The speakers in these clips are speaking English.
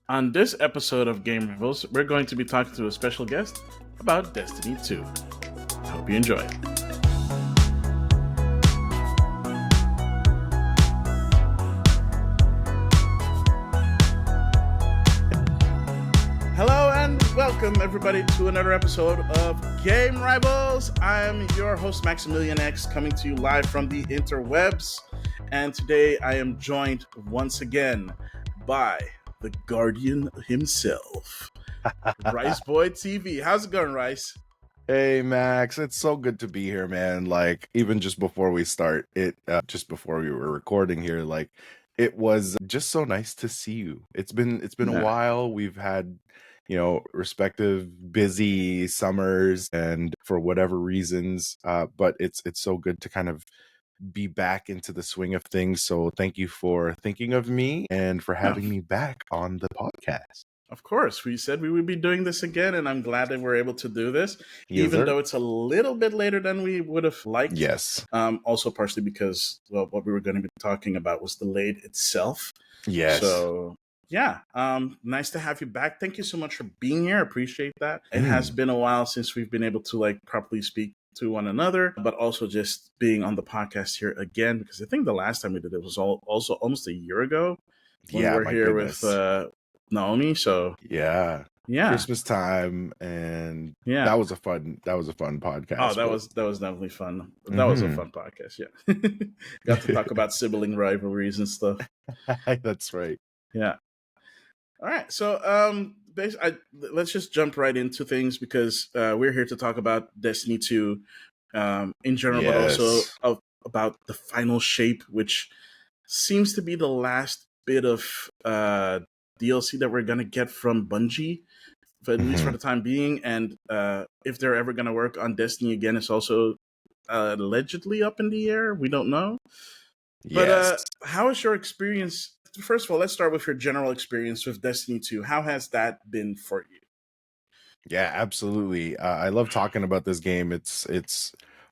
On this episode of Game Rivals, we're going to be talking to a special guest about Destiny 2. I hope you enjoy. Hello and welcome everybody to another episode of Game Rivals. I'm your host Maximilian X, coming to you live from the interwebs. And today I am joined once again by the Guardian himself, RiceBoyyyTV. How's it going, Rice? Hey Max, it's so good to be here, man. Like, even just before we start it, just before we were recording here, like, it was just so nice to see you. It's been a while. We've had, respective busy summers and for whatever reasons, but it's so good to kind of be back into the swing of things. So thank you for thinking of me and for having me back on the podcast. Of course, we said we would be doing this again, and I'm glad that we're able to do this, Yes, even sir. though it's a little bit later than we would have liked. Yes. Also, partially because what we were going to be talking about was delayed itself. Yes. So, yeah, nice to have you back. Thank you so much for being here. I appreciate that. It has been a while since we've been able to properly speak to one another, but also just being on the podcast here again, because I think the last time we did it was also almost a year ago. When we were here with Naomi. So yeah, Christmas time, and that was a fun podcast. Oh, that was definitely fun. That was a fun podcast. Yeah, got to talk about sibling rivalries and stuff. That's right. Yeah. All right, so let's just jump right into things, because we're here to talk about Destiny 2 in general, but also about the final shape, which seems to be the last bit of DLC that we're going to get from Bungie, at least for the time being. And if they're ever going to work on Destiny again, it's also allegedly up in the air. We don't know. But how is your experience? First of all, let's start with your general experience with Destiny 2. How has that been for you? Yeah, absolutely. I love talking about this game. It's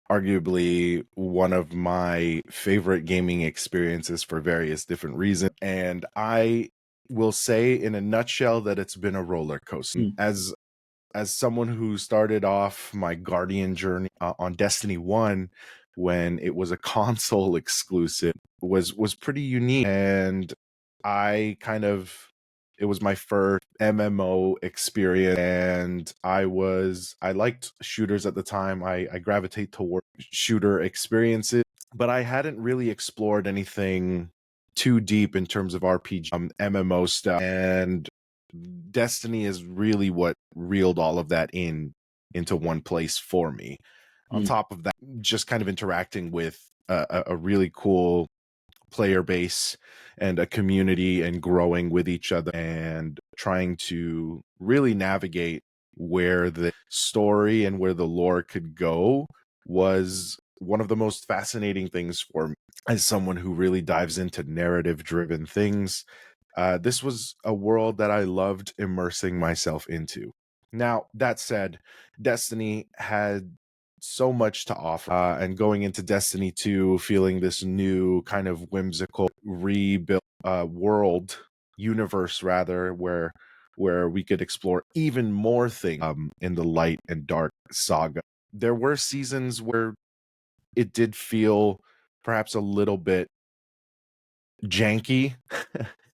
arguably one of my favorite gaming experiences for various different reasons. And I will say in a nutshell that it's been a roller coaster. As someone who started off my Guardian journey on Destiny 1 when it was a console exclusive was pretty unique. And it was my first MMO experience, and I liked shooters at the time. I gravitate toward shooter experiences, but I hadn't really explored anything too deep in terms of RPG MMO stuff. And Destiny is really what reeled all of that into one place for me. On top of that, just kind of interacting with a really cool player base and a community, and growing with each other and trying to really navigate where the story and where the lore could go was one of the most fascinating things for me as someone who really dives into narrative driven things. This was a world that I loved immersing myself into. Now, that said, Destiny had so much to offer, and going into Destiny 2 feeling this new kind of whimsical rebuilt universe rather, where we could explore even more things in the light and dark saga. There were seasons where it did feel perhaps a little bit janky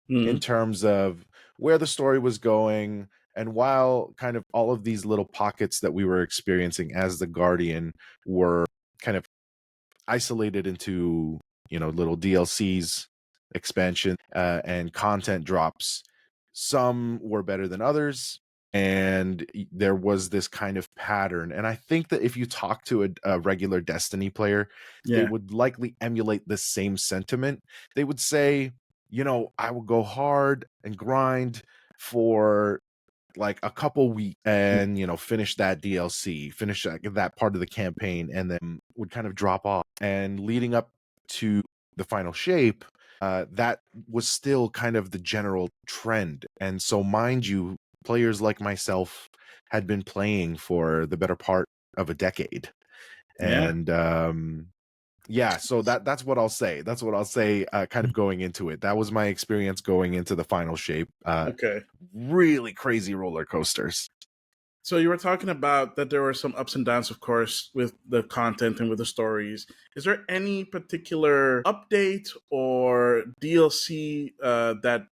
in terms of where the story was going. And while kind of all of these little pockets that we were experiencing as the Guardian were kind of isolated into, little DLCs, expansion, and content drops, some were better than others. And there was this kind of pattern. And I think that if you talk to a regular Destiny player, they would likely emulate the same sentiment. They would say, I will go hard and grind for like a couple weeks and finish that DLC, finish that part of the campaign, and then would kind of drop off. And leading up to the final shape, that was still kind of the general trend. And so, mind you, players like myself had been playing for the better part of a decade. And so that's what I'll say. That's what I'll say kind of going into it. That was my experience going into the final shape. Okay. really crazy roller coasters. So you were talking about that there were some ups and downs, of course, with the content and with the stories. Is there any particular update or DLC that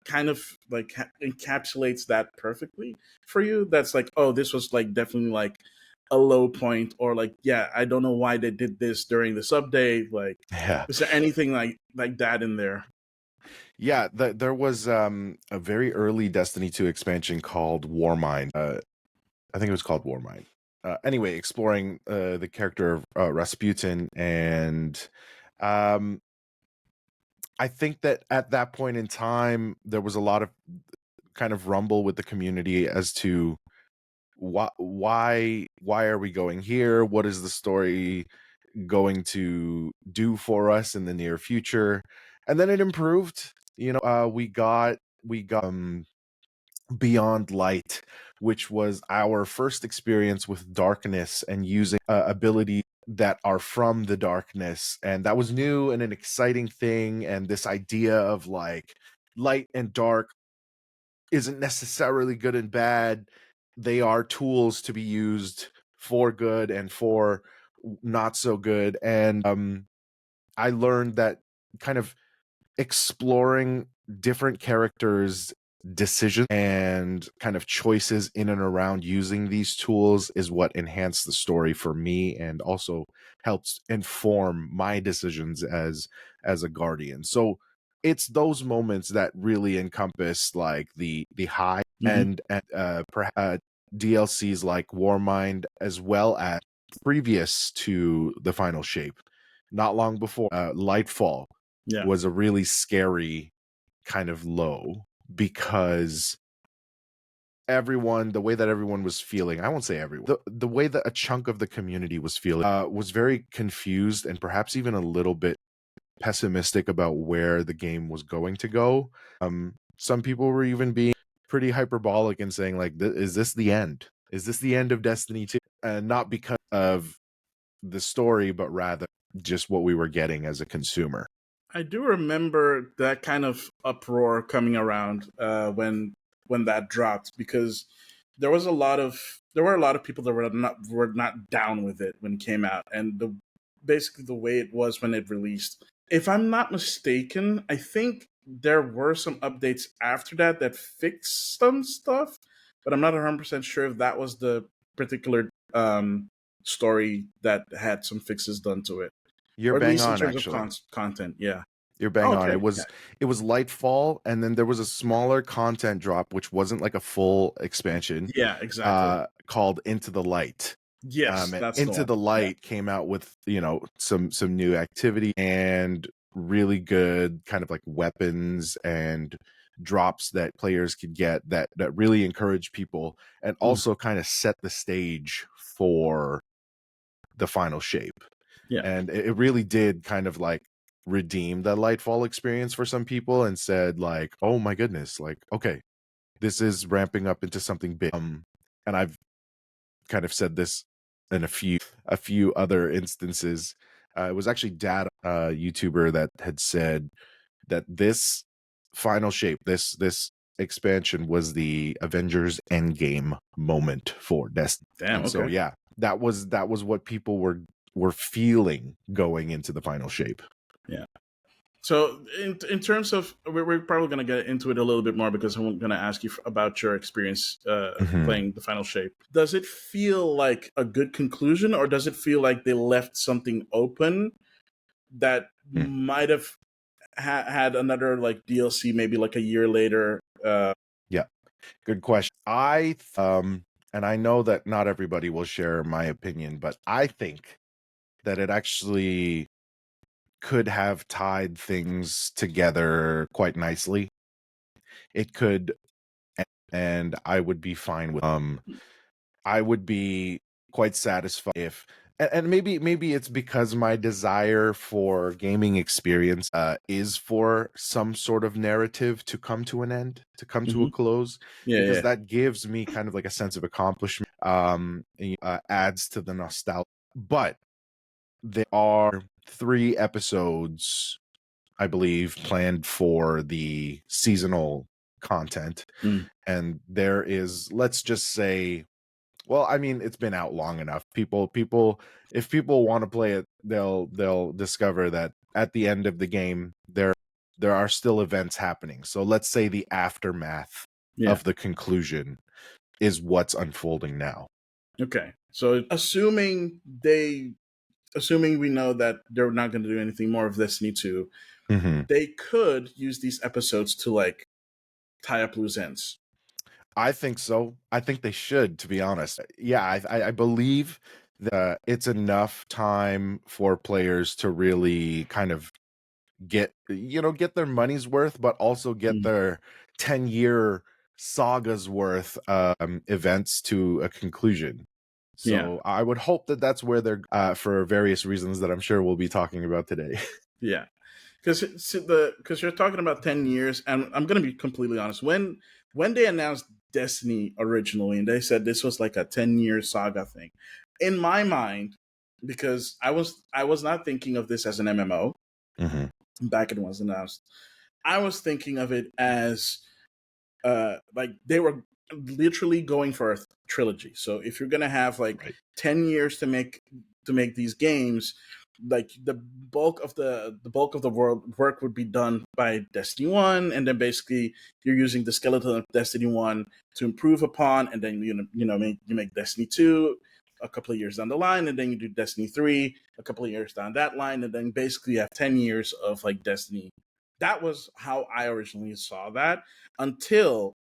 kind of like encapsulates that perfectly for you? That's like, oh, this was like definitely like a low point, or like, yeah, I don't know why they did this during this update. Like, Yeah. is there anything like that in there? Yeah, there was a very early Destiny 2 expansion called Warmind. I think it was called Warmind. Anyway, exploring the character of Rasputin, and um, I think that at that point in time, there was a lot of kind of rumble with the community as to why are we going here? What is the story going to do for us in the near future? And then it improved. We got Beyond Light, which was our first experience with darkness and using abilities that are from the darkness, and that was new and an exciting thing. And this idea of like light and dark isn't necessarily good and bad. They are tools to be used for good and for not so good. And I learned that kind of exploring different characters' decisions and kind of choices in and around using these tools is what enhanced the story for me, and also helps inform my decisions as a guardian. So it's those moments that really encompass like the high Mm-hmm. and DLCs like Warmind, as well as previous to the final shape. Not long before, Lightfall Yeah, was a really scary kind of low, because the way that everyone was feeling, I won't say everyone, the way that a chunk of the community was feeling, was very confused and perhaps even a little bit pessimistic about where the game was going to go. Some people were even being pretty hyperbolic and saying like, is this the end? Is this the end of Destiny 2? And not because of the story, but rather just what we were getting as a consumer. I do remember that kind of uproar coming around when that dropped, because there were a lot of people that were not down with it when it came out, and basically the way it was when it released. If I'm not mistaken, I think there were some updates after that that fixed some stuff, but I'm not 100% sure if that was the particular story that had some fixes done to it, You're or at bang least in on, terms of actually. content. Yeah. You're bang Oh, on. okay. It Yeah. was it was Lightfall, and then there was a smaller content drop, which wasn't like a full expansion, Yeah. Exactly. called Into the Light. Yes, And that's the Into one. the Yeah. Light came out with, some new activity and really good kind of like weapons and drops that players could get that really encourage people, and Mm, also kind of set the stage for the final shape. yeah. And it really did kind of like redeem the Lightfall experience for some people, and said like, oh my goodness, like, okay, this is ramping up into something big. And I've kind of said this in a few other instances. It was actually Dad, a YouTuber, that had said that this final shape, this expansion, was the Avengers Endgame moment for Destiny. Damn. And so Okay. yeah, that was what people were feeling going into the final shape. Yeah. So, in terms of, we're probably going to get into it a little bit more, because I'm going to ask you about your experience Mhm. playing the final shape. Does it feel like a good conclusion, or does it feel like they left something open that Mm. might have had another like DLC, maybe like a year later? Yeah, good question. And I know that not everybody will share my opinion, but I think that it actually could have tied things together quite nicely. It could, and I would be fine with. I would be quite satisfied if, and maybe it's because my desire for gaming experience is for some sort of narrative to come to an end, to come to a Mhm. close, Yeah. because Yeah. that gives me kind of like a sense of accomplishment. Adds to the nostalgia. But there are 3 episodes, I believe, planned for the seasonal content. And there is, let's just say, well, I mean, it's been out long enough. If people want to play it, they'll discover that at the end of the game, there are still events happening. So let's say the aftermath of the conclusion is what's unfolding now. Okay. So assuming we know that they're not going to do anything more of Destiny 2, they could use these episodes to like tie up loose ends. I think so. I think they should, to be honest. Yeah, I believe that it's enough time for players to really kind of get their money's worth, but also get their 10-year saga's worth events to a conclusion. So I would hope that that's where they're for various reasons that I'm sure we'll be talking about today. Yeah. Because you're talking about 10 years, and I'm going to be completely honest. When they announced Destiny originally, and they said this was like a 10-year saga thing, in my mind, because I was not thinking of this as an MMO back when it was announced. I was thinking of it as like they were literally going for a trilogy. So if you're gonna have like 10 years to make these games, like the bulk of the work would be done by Destiny 1, and then basically you're using the skeleton of Destiny 1 to improve upon, and then you make Destiny 2 a couple of years down the line, and then you do Destiny 3 a couple of years down that line, and then basically you have 10 years of like Destiny. That was how I originally saw that, until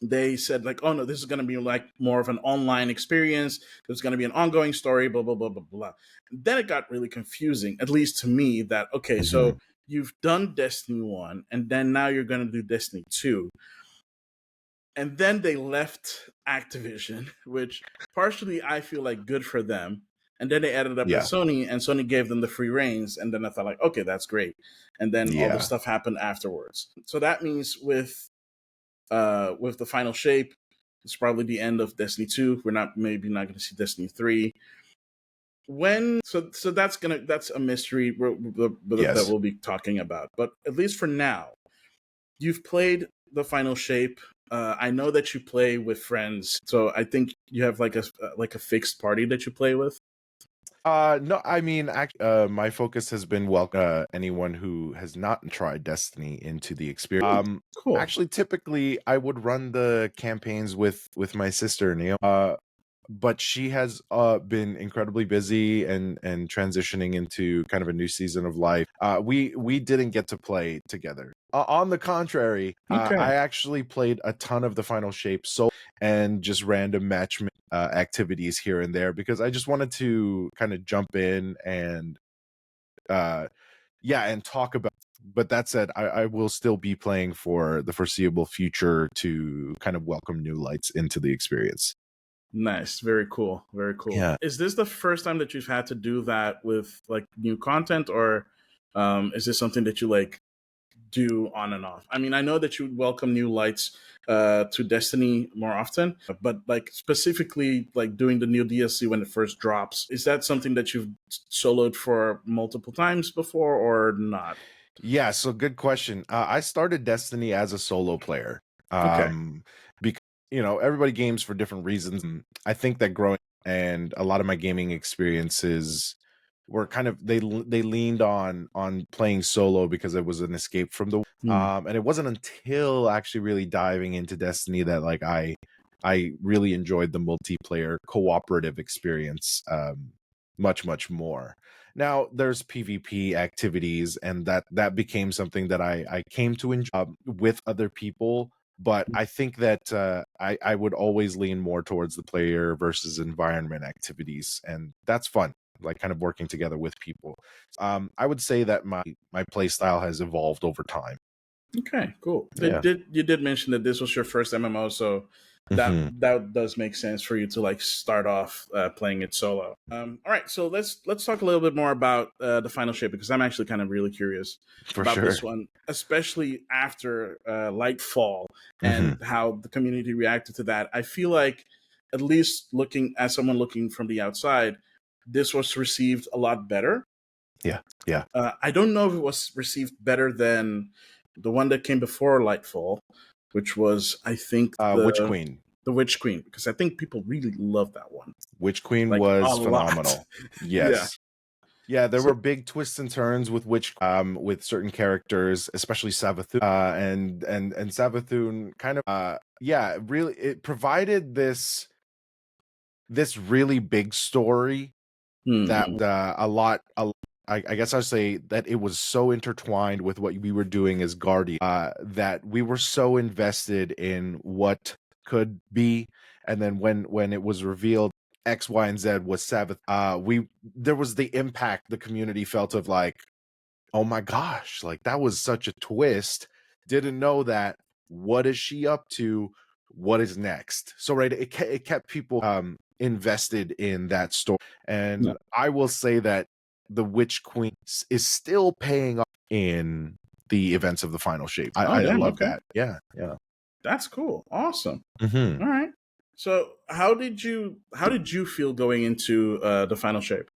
they said like, oh no, this is going to be like more of an online experience. There's going to be an ongoing story, blah, blah, blah, blah, blah. Then it got really confusing, at least to me, that, okay, so you've done Destiny 1, and then now you're going to do Destiny 2. And then they left Activision, which partially I feel like good for them. And then they added up with Sony, and Sony gave them the free reins. And then I thought like, okay, that's great. And then all the stuff happened afterwards. So that means with the final shape, it's probably the end of Destiny 2. We're not going to see Destiny 3. So that's a mystery that we'll be talking about. But at least for now, you've played the final shape. I know that you play with friends, so I think you have like a fixed party that you play with. No, I mean, my focus has been welcome anyone who has not tried Destiny into the experience. Cool. Actually, typically I would run the campaigns with my sister Naomi, but she has been incredibly busy and transitioning into kind of a new season of life. We didn't get to play together. On the contrary, I actually played a ton of the final shape and just random match activities here and there, because I just wanted to kind of jump in and and talk about. But that said, I will still be playing for the foreseeable future to kind of welcome new lights into the experience. Nice. Very cool. Very cool. Yeah. Is this the first time that you've had to do that with like new content, or is this something that you like do on and off? I mean, I know that you welcome new lights to Destiny more often, but like specifically like doing the new DLC when it first drops, is that something that you've soloed for multiple times before or not? Yeah, so good question. I started Destiny as a solo player. Because everybody games for different reasons. And I think that growing and a lot of my gaming experiences were kind of they leaned on playing solo because it was an escape from the and it wasn't until actually really diving into Destiny that like I really enjoyed the multiplayer cooperative experience much more. Now there's PvP activities, and that became something that I came to enjoy with other people. But I think that I would always lean more towards the player versus environment activities, and that's fun, like kind of working together with people. I would say that my play style has evolved over time. Okay, cool. Yeah. You did mention that this was your first MMO, so that does make sense for you to like start off playing it solo. All right, so let's talk a little bit more about the final shape, because I'm actually kind of really curious about this one, especially after Lightfall and how the community reacted to that. I feel like, at least looking as someone looking from the outside, this was received a lot better. Yeah. I don't know if it was received better than the one that came before Lightfall, which was, I think, Witch Queen. the Witch Queen, because I think people really love that one. Witch Queen Like a was lot. phenomenal. Yeah. Yes. Yeah, there So were big twists and turns with with certain characters, especially Savathun, and Savathun kind of yeah, really it provided this really big story that mhm. I guess I'd say that it was so intertwined with what we were doing as Guardian, that we were so invested in what could be, and then when it was revealed X, Y, and Z was Sabbath, we there was the impact the community felt of like, oh my gosh, like that was such a twist. Didn't know that. What is she up to? What is next? So right, it kept people invested in that story. Yeah. And I will say that the Witch Queen is still paying off in the events of the final shape. Oh, I damn. love Okay. that. Yeah, yeah. That's cool. Awesome. Hmm. All right. So how did you feel going into the final shape?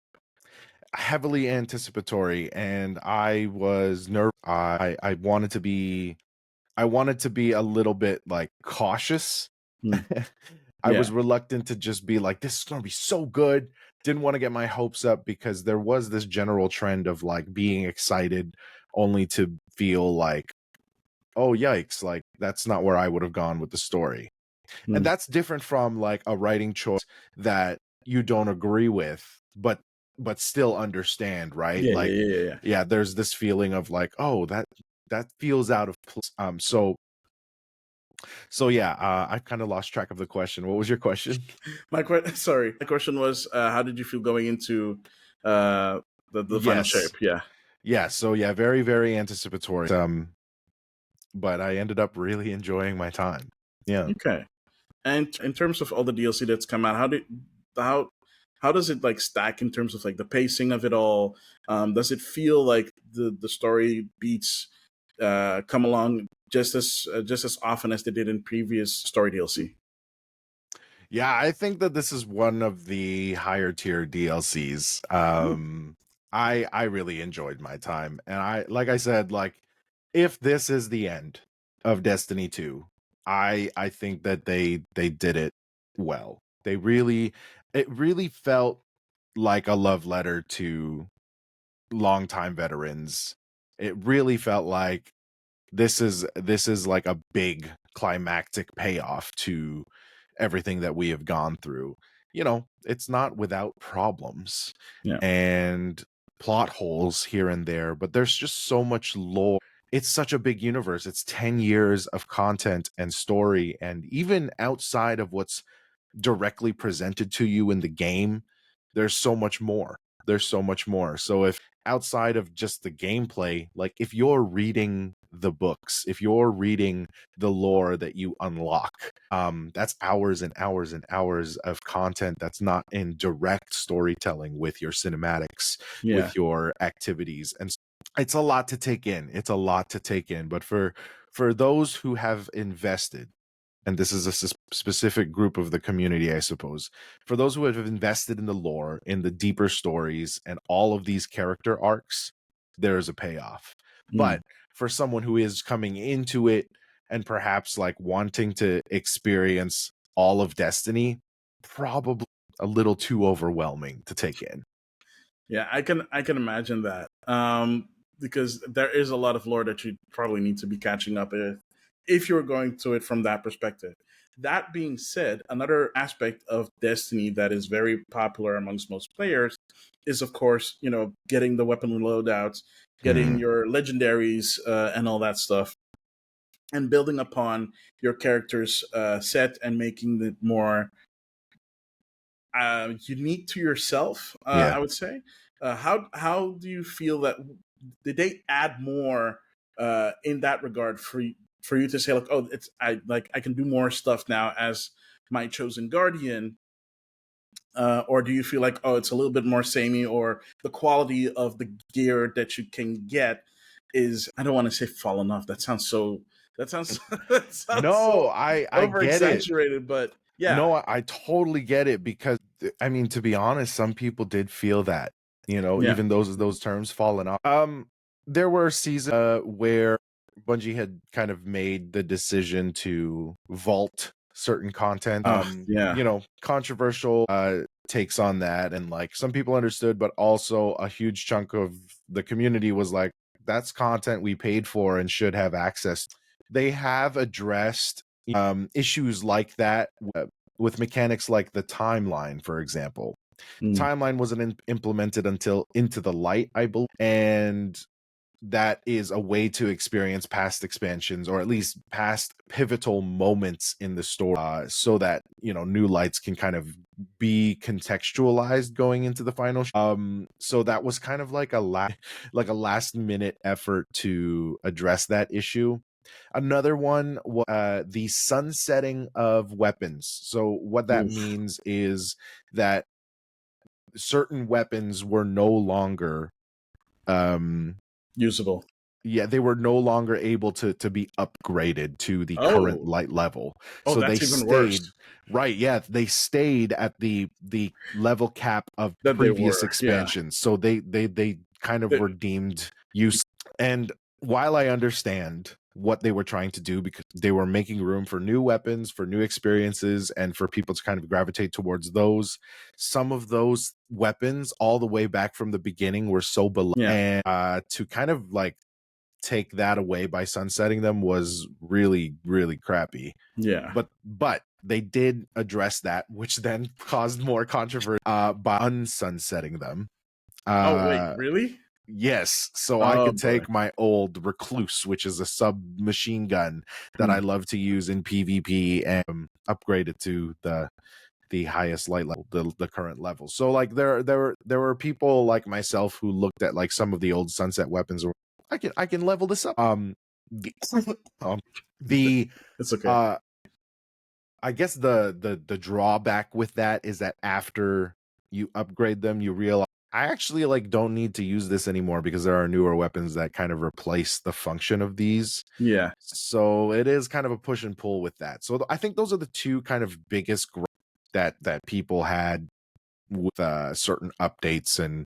Heavily anticipatory, and I was nervous. I wanted to be a little bit like cautious. Hmm. I was Yeah. reluctant to just be like, this is going to be so good. Didn't want to get my hopes up because there was this general trend of like being excited only to feel like, oh, yikes, like that's not where I would have gone with the story. And Hmm. that's different from like a writing choice that you don't agree with, but still understand, right? Yeah. Yeah. Like, Yeah. Yeah. yeah, there's this feeling of like, oh, that feels out of place. So yeah, I kind of lost track of the question. What was your question? Sorry. My question was, how did you feel going into uh, the final shape? Yes. Yeah. Yeah. So yeah, very, very anticipatory. But I ended up really enjoying my time. Yeah. Okay. And in terms of all the DLC that's come out, how how does it like stack in terms of like the pacing of it all? Does it feel like the story beats come along just as often as they did in previous story DLC? Yeah, I think that this is one of the higher tier DLCs. Ooh. I really enjoyed my time, and I like I said, like if this is the end of Destiny 2, I think that they did it well. It really felt like a love letter to longtime veterans. It really felt like this is like a big climactic payoff to everything that we have gone through. You know, it's not without problems Yeah. and plot holes here and there, but there's just so much lore. It's such a big universe. It's 10 years of content and story, and even outside of what's directly presented to you in the game, there's so much more. There's so much more. So if outside of just the gameplay, like if you're reading the books, if you're reading the lore that you unlock, that's hours and hours and hours of content that's not in direct storytelling with your cinematics, Yeah. with your activities. And it's a lot to take in. It's a lot to take in. But for those who have invested, and this is a specific group of the community, I suppose. For those who have invested in the lore, in the deeper stories, and all of these character arcs, there is a payoff. Mm. But for someone who is coming into it and perhaps like wanting to experience all of Destiny, probably a little too overwhelming to take in. Yeah, I can imagine that. Because there is a lot of lore that you probably need to be catching up with if you're going to it from that perspective. That being said, another aspect of Destiny that is very popular amongst most players is, of course, getting the weapon loadouts, getting Hmm. your legendaries, and all that stuff, and building upon your character's set and making it more unique to yourself. Yeah. I would say. How do you feel that did they add more in that regard for you to say like, oh, I can do more stuff now as my chosen guardian, or do you feel like, oh, it's a little bit more samey, or the quality of the gear that you can get is, I don't want to say fallen off. That sounds that sounds No, so I over get it. exaggerated, but yeah, No, I totally get it because I mean, to be honest, some people did feel that, yeah, even those terms falling off. There were seasons where Bungie had kind of made the decision to vault certain content. Yeah. Controversial takes on that, and like some people understood, but also a huge chunk of the community was like, that's content we paid for and should have access. They have addressed issues like that with mechanics like the timeline, for example. Timeline wasn't implemented until Into the Light, I believe, and that is a way to experience past expansions, or at least past pivotal moments in the story, so that new lights can kind of be contextualized going into the final so that was kind of like a last minute effort to address that issue. Another one was the sunsetting of weapons. So what that means is that certain weapons were no longer usable. Yeah, they were no longer able to be upgraded to the current light level. So they That's even worse. stayed they stayed at the level cap of That they previous were, yeah. expansions. So they kind of were deemed use. And while I understand what they were trying to do, because they were making room for new weapons, for new experiences, and for people to kind of gravitate towards those, some of those weapons all the way back from the beginning were so below. Yeah. And to kind of like take that away by sunsetting them was really, really crappy. Yeah. But they did address that, which then caused more controversy by unsunsetting them. Wait, really? Yes. So I could take my old Recluse, which is a submachine gun that I love to use in PvP, and upgrade it to the highest light level, the current level. So like there were people like myself who looked at like some of the old sunset weapons. I can level this up. The It's okay. I guess the drawback with that is that after you upgrade them, you realize I actually like don't need to use this anymore because there are newer weapons that kind of replace the function of these. Yeah. So it is kind of a push and pull with that. So I think those are the two kind of biggest that people had with certain updates and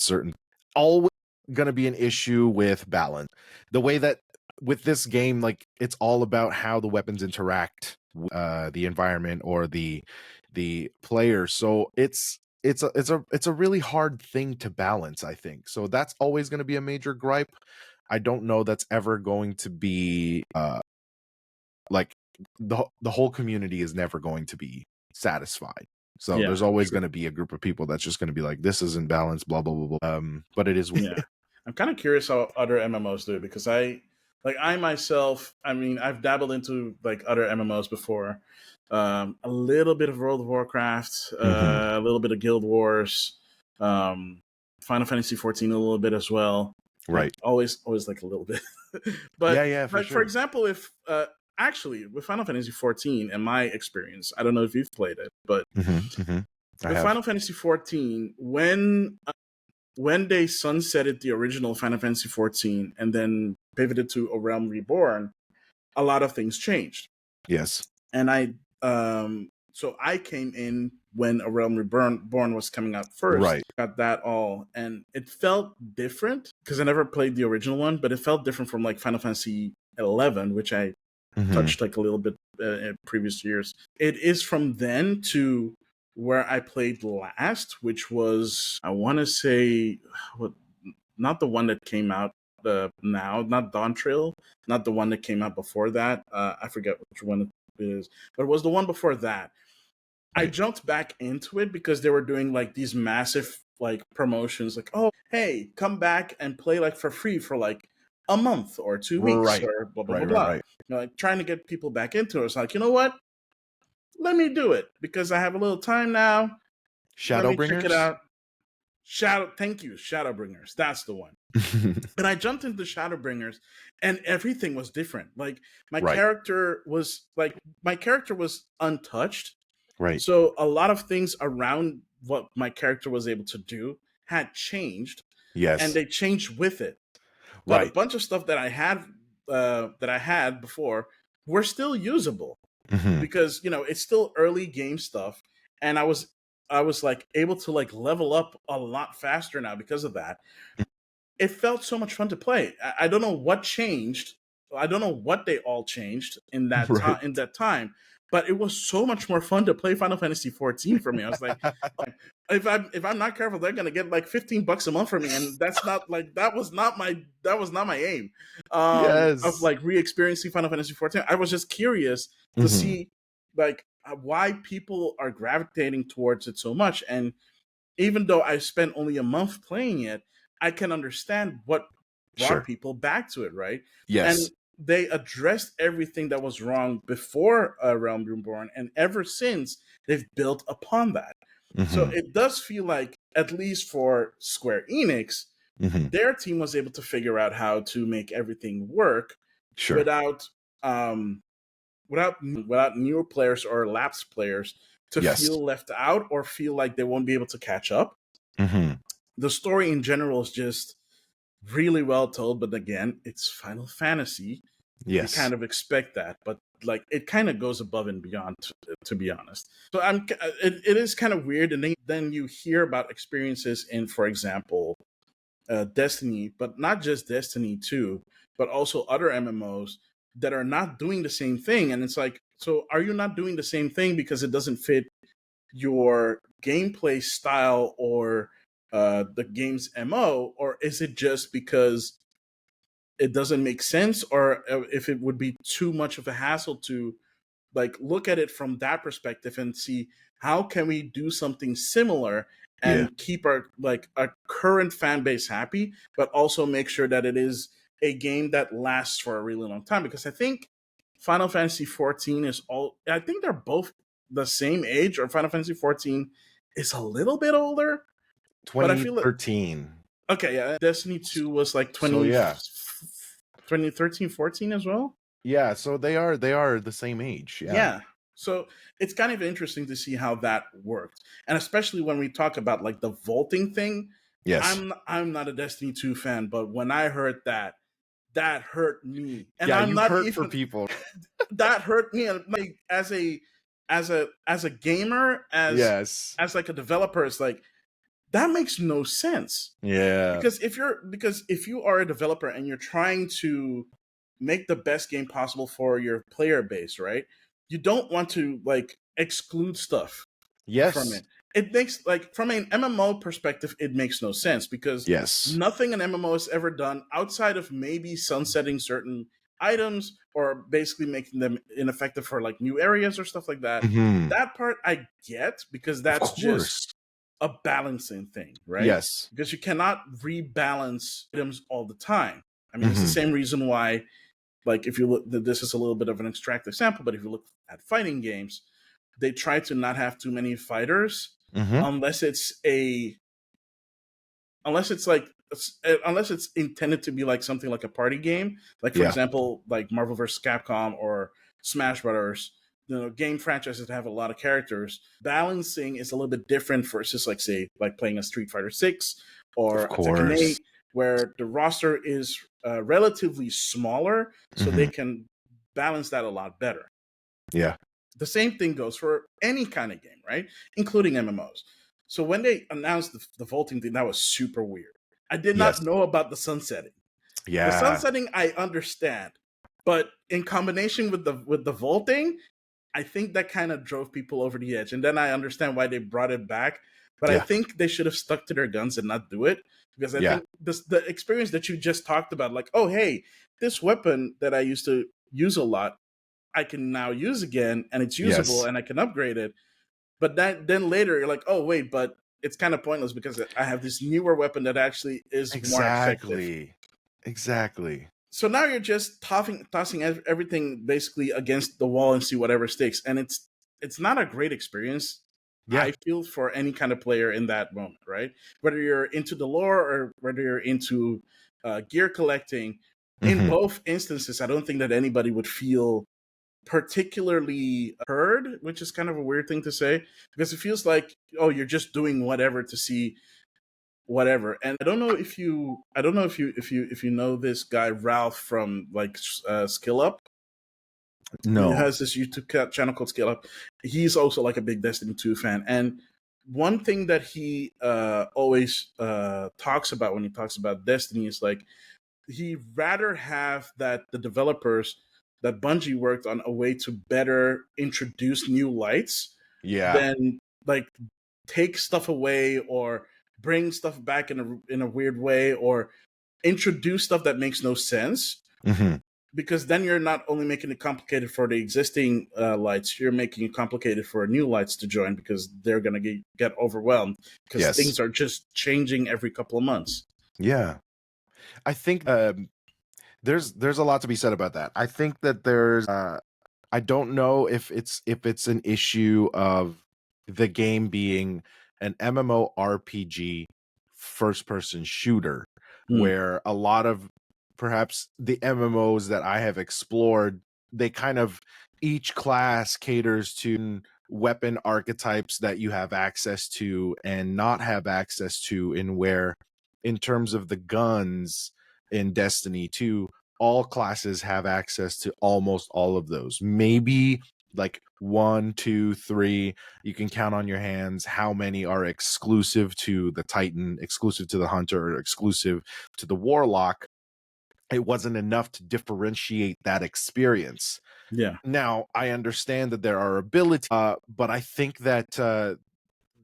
certain. Always going to be an issue with balance. The way that with this game, like it's all about how the weapons interact with the environment or the player. So it's a really hard thing to balance, I think. So that's always going to be a major gripe. I don't know that's ever going to be like the whole community is never going to be satisfied. So there's always going to be a group of people that's just going to be like, this isn't balanced, blah blah blah blah. But it is. Yeah, I'm kind of curious how other MMOs do it, because I myself, I mean, I've dabbled into like other MMOs before, a little bit of World of Warcraft, a little bit of Guild Wars, Final Fantasy 14 a little bit as well. Right. Like, always like a little bit. But yeah, for like, sure. for example, if actually with Final Fantasy 14, in my experience, I don't know if you've played it, but with Final Fantasy 14, when they sunsetted the original Final Fantasy 14 and then pivoted to A Realm Reborn, a lot of things changed. Yes. And so I came in when A Realm Reborn was coming out first. Right. Got that all, and it felt different because I never played the original one, but it felt different from like Final Fantasy 11, which I touched like a little bit in previous years. It is from then to where I played last, which was, I want to say, not the one that came out now, not Dawn Trail, not the one that came out before that. I forget which one it is, but it was the one before that. Right. I jumped back into it because they were doing like these massive like promotions, like, oh, hey, come back and play like for free for like a month or 2 weeks or blah blah blah blah. Right. Like trying to get people back into it. It's like, you know what? Let me do it because I have a little time now. Shadowbringers? Check it out. Thank you, Shadowbringers. That's the one. And I jumped into Shadowbringers, and everything was different. Like my character was untouched. Right. So a lot of things around what my character was able to do had changed. Yes. And they changed with it. But a bunch of stuff that I had before were still usable. Because it's still early game stuff, and I was like able to like level up a lot faster now because of that. it felt so much fun to play. I don't know what changed. I don't know what they all changed in that time. Right. In that time, but it was so much more fun to play Final Fantasy 14 for me. I was like, if I'm not careful, they're gonna get like $15 a month from me, and that's not like that was not my aim. Of Yes. like re-experiencing Final Fantasy 14. I was just curious to Hmm. see like why people are gravitating towards it so much, and even though I spent only a month playing it, I can understand what brought Sure. people back to it, right? And Yes. they addressed everything that was wrong before Realm Reborn, and ever since they've built upon that. So Hmm. it does feel like, at least for Square Enix, Hmm. their team was able to figure out how to make everything work Sure. without um, without newer players or lapsed players to Yes. feel left out or feel like they won't be able to catch up. Hmm. The story in general is just really well told, but again, it's Final Fantasy. You Yes. kind of expect that, but like it kind of goes above and beyond, to be honest. So it is kind of weird, and then you hear about experiences in, for example, Destiny, but not just Destiny 2, but also other MMOs that are not doing the same thing. And it's like, so are you not doing the same thing because it doesn't fit your gameplay style or the game's MO, or is it just because it doesn't make sense, or if it would be too much of a hassle to like look at it from that perspective and see how can we do something similar Yeah. and keep our current fan base happy, but also make sure that it is a game that lasts for a really long time. Because I think Final Fantasy 14 is all, I think they're both the same age, or Final Fantasy 14 is a little bit older, but I feel like, 2013. okay, yeah, Destiny 2 was like So 20, yeah. 2013, 14 as well. Yeah, so they are the same age. Yeah. Yeah. So it's kind of interesting to see how that worked. And especially when we talk about like the vaulting thing, Yes. I'm not a Destiny 2 fan, but when I heard that, that hurt me. And Yeah, I'm you not hurt for even people. that hurt me, and like as a gamer, Yes. as like a developer, it's like that makes no sense. Yeah. Because if you are a developer and you're trying to make the best game possible for your player base, right? You don't want to like exclude stuff from Yes. it. It makes, like, from an MMO perspective, it makes no sense because Yes. nothing an MMO has ever done outside of maybe sunsetting certain items or basically making them ineffective for like new areas or stuff like that. Hmm. That part I get, because Of that's just course. a balancing thing, right? Yes. Because you cannot rebalance items all the time. I mean, it's the Hmm. same reason why, like, if you look, this is a little bit of an extractive sample, but if you look at fighting games, they try to not have too many fighters Hmm. unless it's a unless it's like unless it's intended to be like something like a party game, like for Yeah. example, like Marvel vs. Capcom or Smash Brothers. Game franchises that have a lot of characters. Balancing is a little bit different versus, like, say, like playing a Street Fighter 6 or Of a Tekken course. 8, where the roster is relatively smaller, so they Hmm. can balance that a lot better. Yeah. The same thing goes for any kind of game, right? Including MMOs. So when they announced the vaulting thing, that was super weird. I did Yes. not know about the sunsetting. The Yeah. sunsetting I understand, but in combination with the vaulting, I think that kind of drove people over the edge. And then I understand why they brought it back, but I Yeah. think they should have stuck to their guns and not do it, because I Yeah. think the experience that you just talked about, like, oh hey, this weapon that I used to use a lot, I can now use again, and it's usable, Yes. and I can upgrade it. But then later you're like, oh wait, but it's kind of pointless because I have this newer weapon that actually is more effective. Exactly. Exactly. So now you're just tossing everything basically against the wall and see whatever sticks, and it's not a great experience. Yeah. I feel, for any kind of player in that moment, right? Whether you're into the lore or whether you're into gear collecting, in Hmm. both instances, I don't think that anybody would feel particularly heard, which is kind of a weird thing to say, because it feels like, oh, you're just doing whatever to see whatever. And I don't know if you know this guy Ralph from like Skill Up. He No. has this YouTube channel called Skill Up. He's also like a big Destiny 2 fan, and one thing that he always talks about when he talks about Destiny is like he rather have that the developers that Bungie worked on a way to better introduce new lights than like take stuff away or bring stuff back in a weird way or introduce stuff that makes no sense. Mm-hmm. Because then you're not only making it complicated for the existing lights, you're making it complicated for new lights to join because they're going to get overwhelmed because things are just changing every couple of months. Yeah. I think there's a lot to be said about that. I think that there's I don't know if it's an issue of the game being an MMORPG first person shooter where a lot of perhaps the MMOs that I have explored, they kind of each class caters to weapon archetypes that you have access to and not have access to, in where in terms of the guns in Destiny 2, all classes have access to almost all of those. Maybe like 1, 2, 3, you can count on your hands how many are exclusive to the Titan, exclusive to the Hunter, or exclusive to the Warlock. It wasn't enough to differentiate that experience. Yeah. Now, I understand that there are abilities, but I think that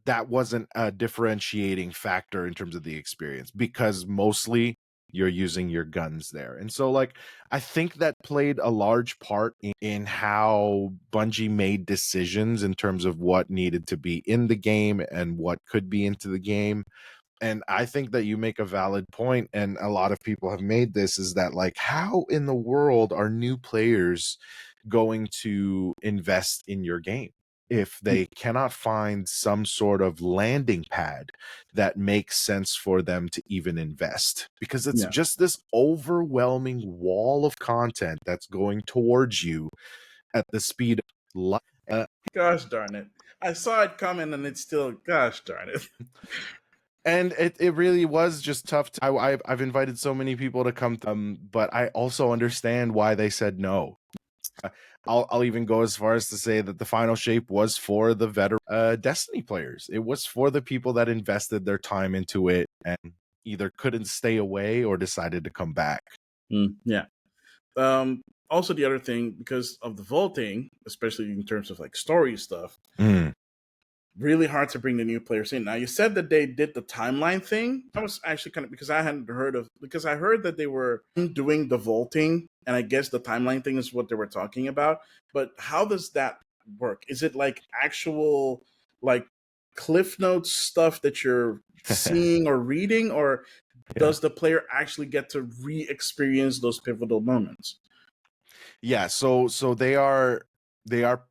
that wasn't a differentiating factor in terms of the experience, because mostly you're using your guns there. And so like I think that played a large part in how Bungie made decisions in terms of what needed to be in the game and what could be into the game. And I think that you make a valid point, and a lot of people have made this, is that like, how in the world are new players going to invest in your game if they cannot find some sort of landing pad that makes sense for them to even invest? Because it's just this overwhelming wall of content that's going towards you at the speed of light. Gosh darn it. I saw it coming and it's still, gosh darn it. And it really was just tough. I've invited so many people to come, but I also understand why they said no. I'll even go as far as to say that the final shape was for the veteran Destiny players. It was for the people that invested their time into it and either couldn't stay away or decided to come back. Yeah. Also, the other thing, because of the vaulting, especially in terms of like story stuff, really hard to bring the new players in. Now, you said that they did the timeline thing. I was actually kind of, because I hadn't heard of, because I heard that they were doing the vaulting, and I guess the timeline thing is what they were talking about. But how does that work? Is it like actual, like Cliff Notes stuff that you're seeing or reading, or does the player actually get to re-experience those pivotal moments? Yeah, so they are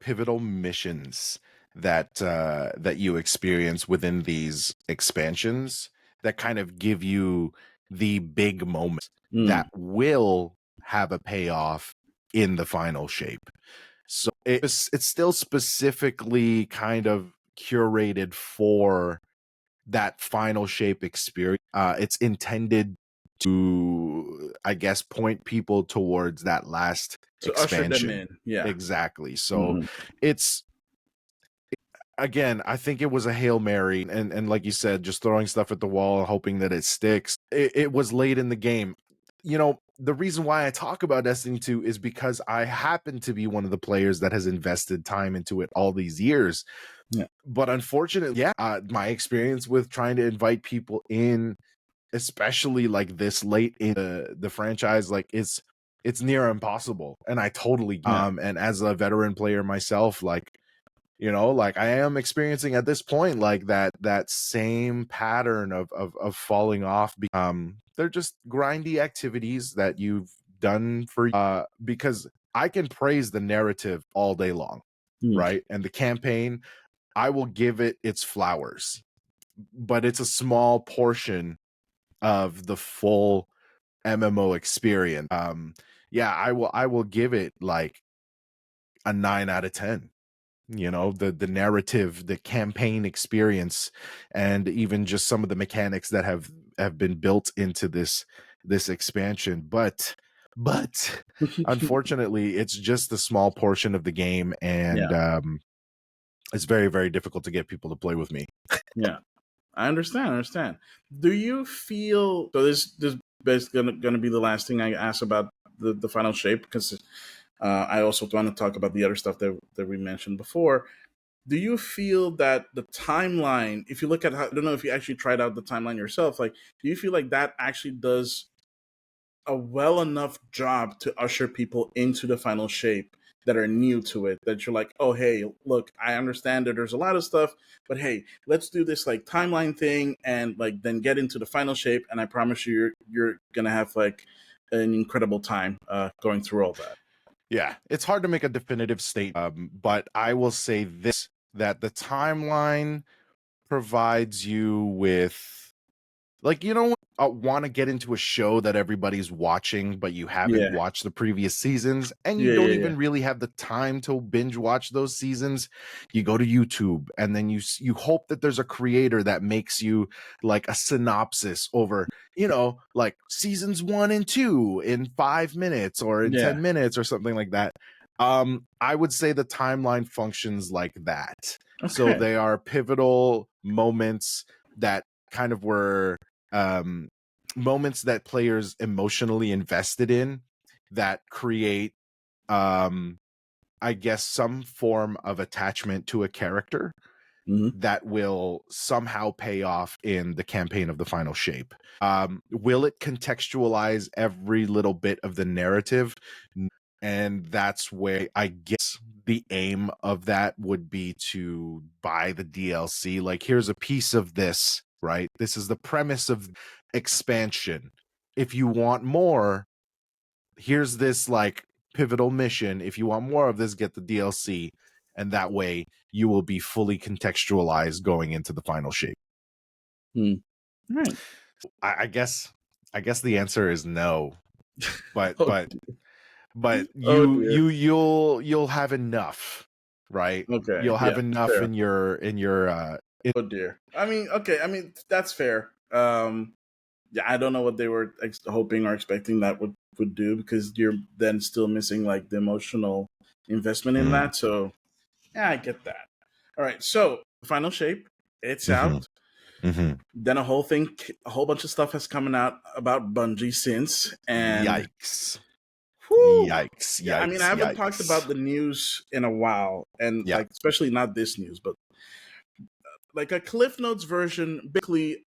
pivotal missions that that you experience within these expansions that kind of give you the big moments that will have a payoff in the final shape. So it's still specifically kind of curated for that final shape experience. It's intended to, I guess, point people towards that last expansion. Usher them in. Yeah, exactly. So it's, again, I think it was a Hail Mary, and like you said, just throwing stuff at the wall hoping that it sticks. It was late in the game. You know, the reason why I talk about Destiny 2 is because I happen to be one of the players that has invested time into it all these years. Yeah. But unfortunately, my experience with trying to invite people in, especially like this late in the franchise, like it's near impossible. And I totally and as a veteran player myself, like, you know, like I am experiencing at this point like that same pattern of falling off. They're just grindy activities that you've done for because I can praise the narrative all day long, right? And the campaign, I will give it its flowers, but it's a small portion of the full MMO experience. I will give it like a 9 out of 10. You know, the narrative, the campaign experience, and even just some of the mechanics that have been built into this expansion. But unfortunately, it's just a small portion of the game, and it's very, very difficult to get people to play with me. Yeah, I understand. Do you feel so? This is gonna be the last thing I ask about the final shape, because I also want to talk about the other stuff that we mentioned before. Do you feel that the timeline, if you look at how, I don't know if you actually tried out the timeline yourself, like, do you feel like that actually does a well enough job to usher people into the final shape that are new to it, that you're like, oh hey, look, I understand that there's a lot of stuff, but hey, let's do this like timeline thing and like then get into the final shape, and I promise you you're gonna have like an incredible time going through all that. Yeah, it's hard to make a definitive statement, but I will say this, that the timeline provides you with, like, you don't want to get into a show that everybody's watching, but you haven't Yeah, watched the previous seasons, and you yeah, don't yeah, yeah, even really have the time to binge watch those seasons. You go to YouTube, and then you hope that there's a creator that makes you like a synopsis over, like seasons 1 and 2 in 5 minutes or in yeah. 10 minutes or something like that. I would say the timeline functions like that. So Okay. they are pivotal moments that kind of were moments that players emotionally invested in, that create, I guess, some form of attachment to a character Mm-hmm. that will somehow pay off in the campaign of the final shape. Will it contextualize every little bit of the narrative? And that's where I guess the aim of that would be to buy the DLC. Like, here's a piece of this, right? This is the premise of expansion. If you want more, here's this like pivotal mission. If you want more of this, get the DLC. And that way you will be fully contextualized going into the final shape. Right. I guess the answer is no. But Oh, but oh you dear. you you'll have enough, right? Okay. You'll have Yeah. enough Fair. in your Oh dear. I mean, okay. I mean, that's fair. Yeah, I don't know what they were hoping or expecting that would do, because you're then still missing like the emotional investment in mm, that. So yeah, I get that. All right. So final shape, it's mhm, out. mhm. Then a whole bunch of stuff has coming out about Bungie since, and Yikes. whew, Yikes. yeah. I mean, I Yikes. haven't talked Yikes. about the news in a while, and Yeah. like especially not this news, but like a Cliff Notes version. Basically,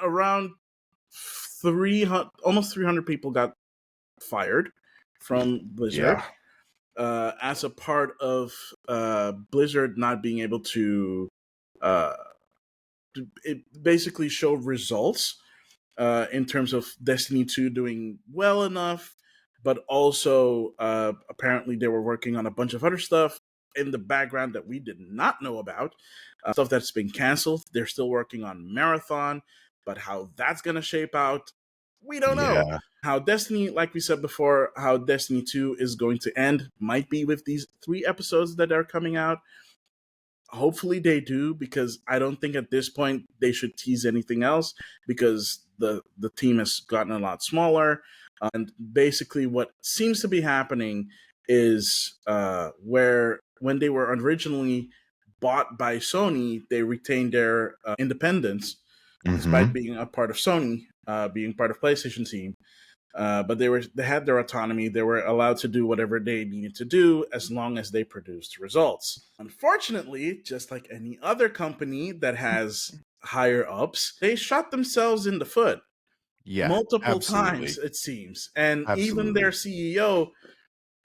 around 300, almost 300 people got fired from Yeah. Blizzard as a part of Blizzard not being able to uh, it basically show results in terms of Destiny 2 doing well enough, but also apparently they were working on a bunch of other stuff in the background that we did not know about. Stuff that's been canceled. They're still working on Marathon, but how that's going to shape out, we don't know. Yeah. How Destiny, like we said before, how Destiny 2 is going to end might be with these 3 episodes that are coming out. Hopefully they do, because I don't think at this point they should tease anything else, because the team has gotten a lot smaller, and basically what seems to be happening is where when they were originally bought by Sony, they retained their independence despite Mhm. being a part of Sony, being part of PlayStation team. But they had their autonomy. They were allowed to do whatever they needed to do as long as they produced results. Unfortunately, just like any other company that has higher ups, they shot themselves in the foot Yeah. multiple times, Absolutely. it seems. And even their Absolutely. CEO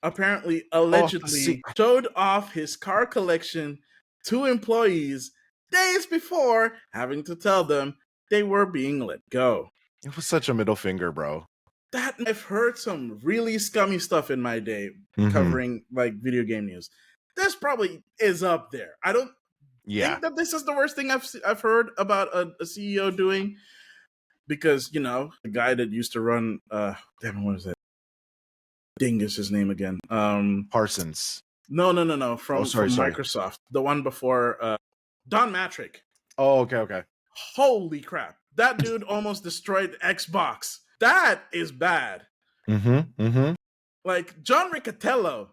apparently Oh, allegedly showed off his car collection to employees days before having to tell them they were being let go. it was such a middle finger, bro. That I've heard some really scummy stuff in my day Mhm. covering like video game news. This probably is up there. I don't Yeah. think that this is the worst thing I've heard about a CEO doing, because the guy that used to run damn, what is that? Dingus his name again. Parsons. No, Oh, from sorry. Microsoft, the one before Don Matrick. Oh, okay. Holy crap, that dude almost destroyed Xbox. That is bad. Mhm. Mhm. Like John Riccatello.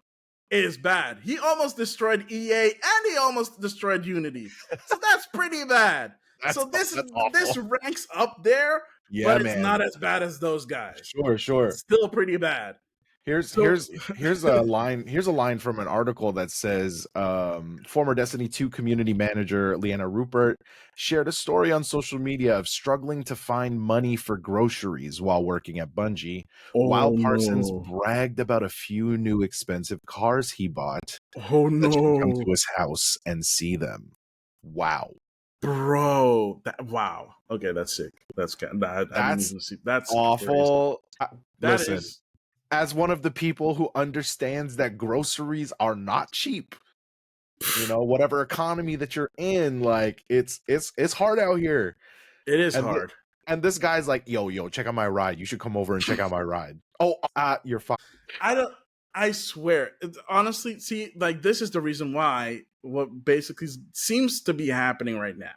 is bad. He almost destroyed EA and he almost destroyed Unity. So that's pretty bad. So this awful. ranks up there, Yeah, but it's man. not as bad as those guys. Sure. It's still pretty bad. Here's So here's a line. Here's a line from an article that says former Destiny 2 community manager Leanna Rupert shared a story on social media of struggling to find money for groceries while working at Bungie, while Parsons no. bragged about a few new expensive cars he bought Oh that you can come to no. his house and see them. Wow. Bro, wow. Okay, that's sick. That's I didn't That's even see. That's crazy. awful. That Listen, is. as one of the people who understands that groceries are not cheap, you know, whatever economy that you're in, like it's hard out here. It is And hard. and this guy's like, yo, check out my ride. You should come over and check out my ride. Oh, you're fine. I don't. I swear, honestly, see, like this is the reason why what basically seems to be happening right now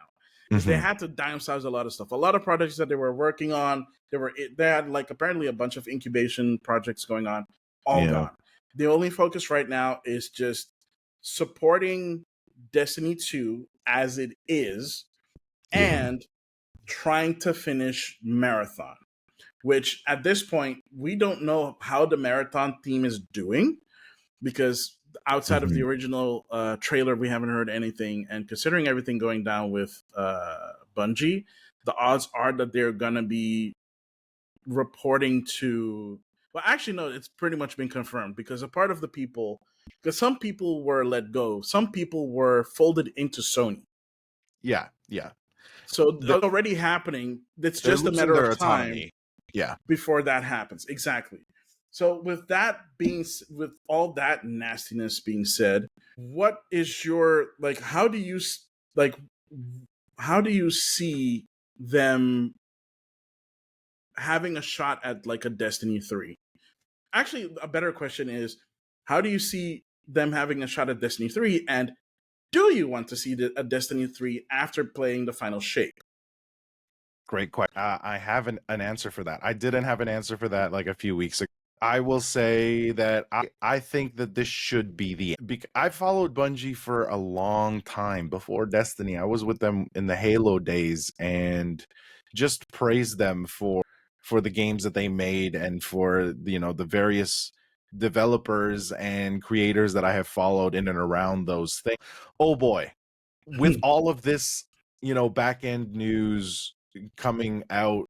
is they had to downsize a lot of stuff. A lot of projects that they were working on, they had like apparently a bunch of incubation projects going on, all Yeah. gone. The only focus right now is just supporting Destiny 2 as it is and trying to finish Marathon, which at this point, we don't know how the Marathon team is doing because outside of the original trailer, we haven't heard anything. And considering everything going down with Bungie, the odds are that they're going to be reporting to. Well, actually, no, it's pretty much been confirmed because a part of the people, because some people were let go, some people were folded into Sony. Yeah. So it's already happening. It's They're just a losing matter their of time autonomy. Yeah. before that happens. Exactly. So with with all that nastiness being said, what is your like? Like? How do you see them having a shot at like a Destiny 3? Actually, a better question is, how do you see them having a shot at Destiny 3? And do you want to see a Destiny 3 after playing the final shape? Great question. I have an answer for that. I didn't have an answer for that like a few weeks ago. I will say that I think that this should be I followed Bungie for a long time before Destiny. I was with them in the Halo days and just praised them for the games that they made and for, you know, the various developers and creators that I have followed in and around those things. Oh boy, with all of this, you know, back end news coming out,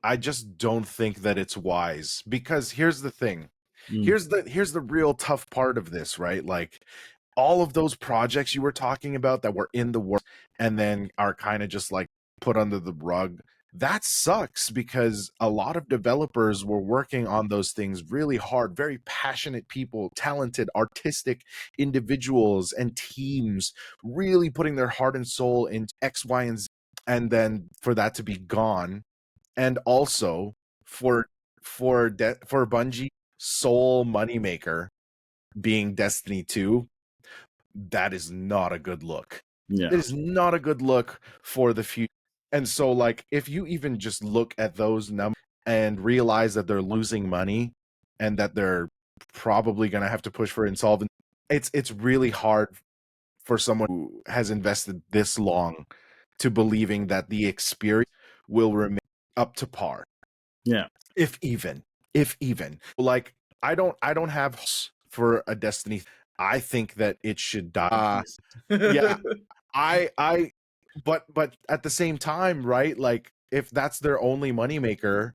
I just don't think that it's wise, because here's the thing. Here's the real tough part of this, right? Like all of those projects you were talking about that were in the work and then are kind of just like put under the rug. That sucks, because a lot of developers were working on those things really hard, very passionate people, talented, artistic individuals and teams, really putting their heart and soul into X, Y, and Z. And then for that to be gone, and also for Bungie sole moneymaker being Destiny 2, that is not a good look. Yeah. It is not a good look for the future. And so, like, if you even just look at those numbers and realize that they're losing money and that they're probably going to have to push for insolvency, it's really hard for someone who has invested this long to believing that the experience will remain up to par. Yeah. If even. Like, I don't have for a Destiny. I think that it should die. Yeah. I but at the same time, right? Like, if that's their only moneymaker,